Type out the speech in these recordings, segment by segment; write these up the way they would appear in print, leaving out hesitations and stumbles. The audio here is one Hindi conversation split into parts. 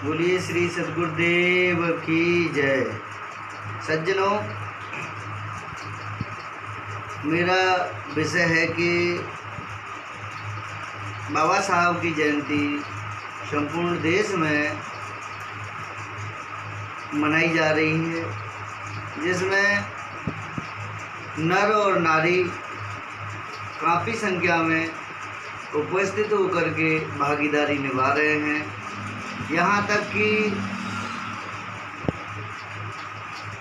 बोलिए श्री सद्गुरुदेव की जय। सज्जनों, मेरा विषय है कि बाबा साहब की जयंती संपूर्ण देश में मनाई जा रही है, जिसमें नर और नारी काफ़ी संख्या में उपस्थित होकर के भागीदारी निभा रहे हैं। यहाँ तक कि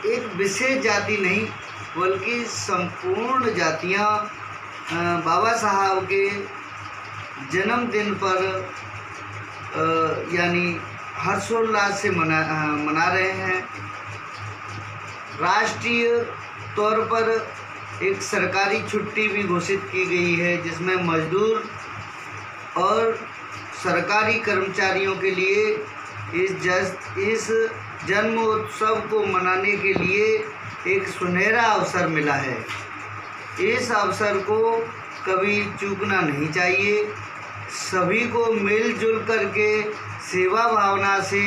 एक विशेष जाति नहीं बल्कि संपूर्ण जातियाँ बाबा साहब के जन्मदिन पर यानी हर्षोल्लास से मना रहे हैं। राष्ट्रीय तौर पर एक सरकारी छुट्टी भी घोषित की गई है, जिसमें मजदूर और सरकारी कर्मचारियों के लिए इस जन्म उत्सव को मनाने के लिए एक सुनहरा अवसर मिला है। इस अवसर को कभी चूकना नहीं चाहिए। सभी को मिलजुल करके सेवा भावना से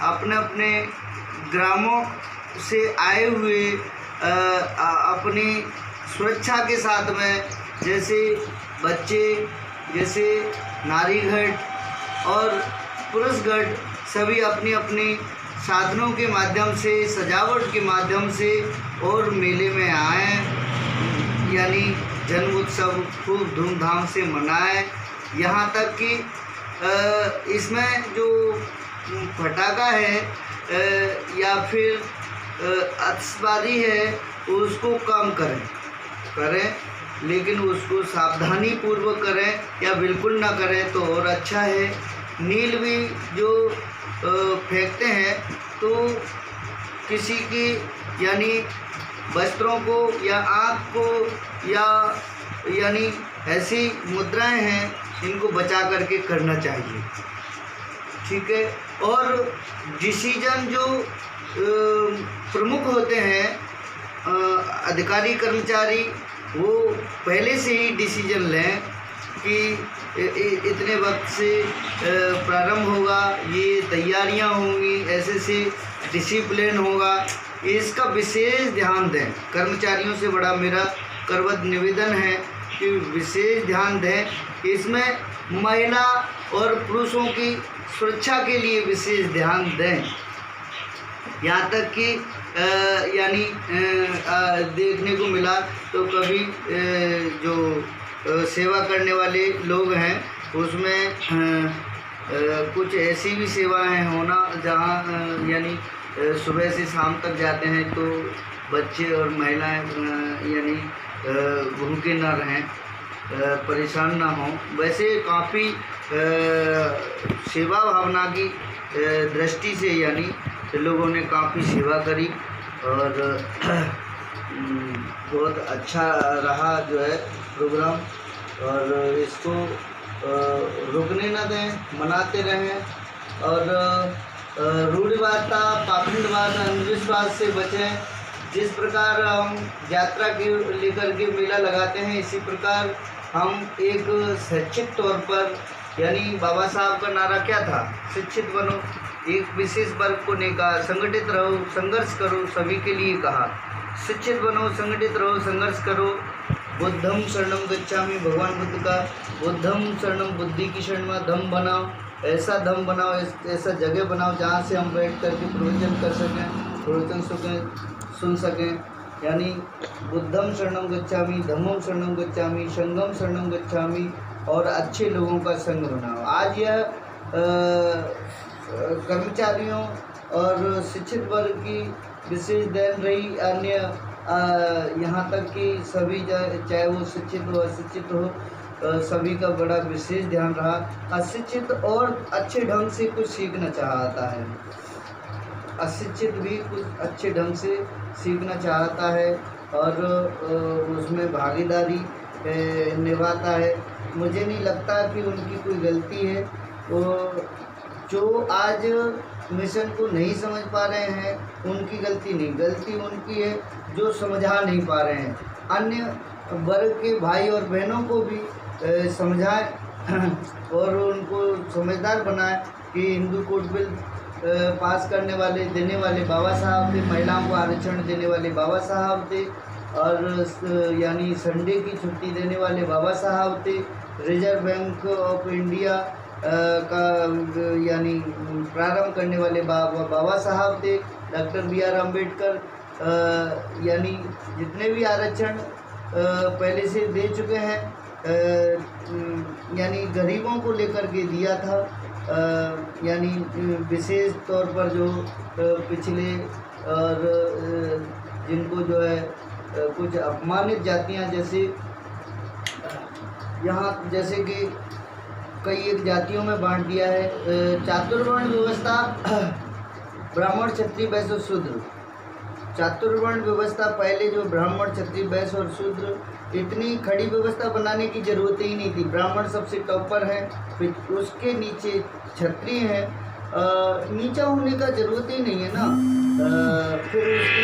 अपने अपने ग्रामों से आए हुए अपनी सुरक्षा के साथ में, जैसे बच्चे, जैसे नारी घट और पुरुष घट, सभी अपनी अपनी साधनों के माध्यम से, सजावट के माध्यम से और मेले में आए, यानी जन्म उत्सव खूब धूमधाम से मनाएं। यहाँ तक कि इसमें जो पटाखा है या फिर आतिशबाजी है उसको कम करें, लेकिन उसको सावधानी पूर्वक करें या बिल्कुल ना करें तो और अच्छा है। नील भी जो फेंकते हैं तो किसी की यानी वस्त्रों को या आँख को या यानी ऐसी मुद्राएं हैं, इनको बचा करके करना चाहिए, ठीक है। और डिसीजन जो प्रमुख होते हैं अधिकारी कर्मचारी, वो पहले से ही डिसीजन लें कि इतने वक्त से प्रारंभ होगा, ये तैयारियां होंगी, ऐसे से डिसिप्लिन होगा, इसका विशेष ध्यान दें। कर्मचारियों से बड़ा मेरा करवत निवेदन है कि विशेष ध्यान दें। इसमें महिला और पुरुषों की सुरक्षा के लिए विशेष ध्यान दें। यहाँ तक कि यानी देखने को मिला तो कभी जो सेवा करने वाले लोग हैं उसमें कुछ ऐसी भी सेवाएं होना जहाँ यानी सुबह से शाम तक जाते हैं तो बच्चे और महिलाएं यानी भूखे ना रहें, परेशान ना हों। वैसे काफ़ी सेवा भावना की दृष्टि से यानी लोगों ने काफ़ी सेवा करी और बहुत अच्छा रहा जो है प्रोग्राम, और इसको रुकने न दें, मनाते रहें और रूढ़िवादिता, पाखंडवाद, अंधविश्वास से बचें। जिस प्रकार हम यात्रा के लेकर के मेला लगाते हैं, इसी प्रकार हम एक शैक्षिक तौर पर, यानी बाबा साहब का नारा क्या था, शिक्षित बनो, एक विशेष वर्ग को नहीं कहा, संगठित रहो, संघर्ष करो, सभी के लिए कहा। शिक्षित बनो, संगठित रहो, संघर्ष करो। बुद्धम शरणम गच्छामि, भगवान बुद्ध का बुद्धम शरणम, बुद्धि की शरण में धम बनाओ, ऐसा धम बनाओ, ऐसा जगह बनाओ जहाँ से हम बैठ कर के प्रवचन कर सकें, प्रवचन सुन सकें। यानी बुद्धम शरणम गच्छामि, धम्मम शरणम गच्छामि, संघम शरणम गच्छामि, और अच्छे लोगों का संग बनाओ। आज यह कर्मचारियों और शिक्षित वर्ग की विशेष देन रही। अन्य यहाँ तक कि सभी चाहे वो शिक्षित हो अशिक्षित हो, सभी का बड़ा विशेष ध्यान रहा। अशिक्षित और अच्छे ढंग से कुछ सीखना चाहता है, अशिक्षित भी कुछ अच्छे ढंग से सीखना चाहता है और उसमें भागीदारी निभाता है। मुझे नहीं लगता कि उनकी कोई गलती है। वो जो आज मिशन को नहीं समझ पा रहे हैं उनकी गलती नहीं, गलती उनकी है जो समझा नहीं पा रहे हैं। अन्य वर्ग के भाई और बहनों को भी समझाएं और उनको समझदार बनाएं कि हिंदू कोड बिल पास करने वाले देने वाले बाबा साहब थे, महिलाओं को आरक्षण देने वाले बाबा साहब थे, और यानी संडे की छुट्टी देने वाले बाबा साहब थे। रिजर्व बैंक ऑफ इंडिया का यानी प्रारंभ करने वाले बाबा साहब थे। Doctor B R. अम्बेडकर यानी जितने भी आरक्षण पहले से दे चुके हैं, यानी गरीबों को लेकर के दिया था, यानी विशेष तौर पर जो पिछले और जिनको जो है कुछ अपमानित जातियां, जैसे यहाँ जैसे कि कई एक जातियों में बांट दिया है। चातुर्वर्ण व्यवस्था ब्राह्मण, क्षत्रिय, वैश्य और शूद्र। चातुर्वर्ण व्यवस्था पहले जो ब्राह्मण, क्षत्रिय, वैश्य और शूद्र, इतनी खड़ी व्यवस्था बनाने की ज़रूरत ही नहीं थी। ब्राह्मण सबसे टॉप पर है, फिर उसके नीचे क्षत्रिय है, नीचा होने का ज़रूरत ही नहीं है ना। फिर उसके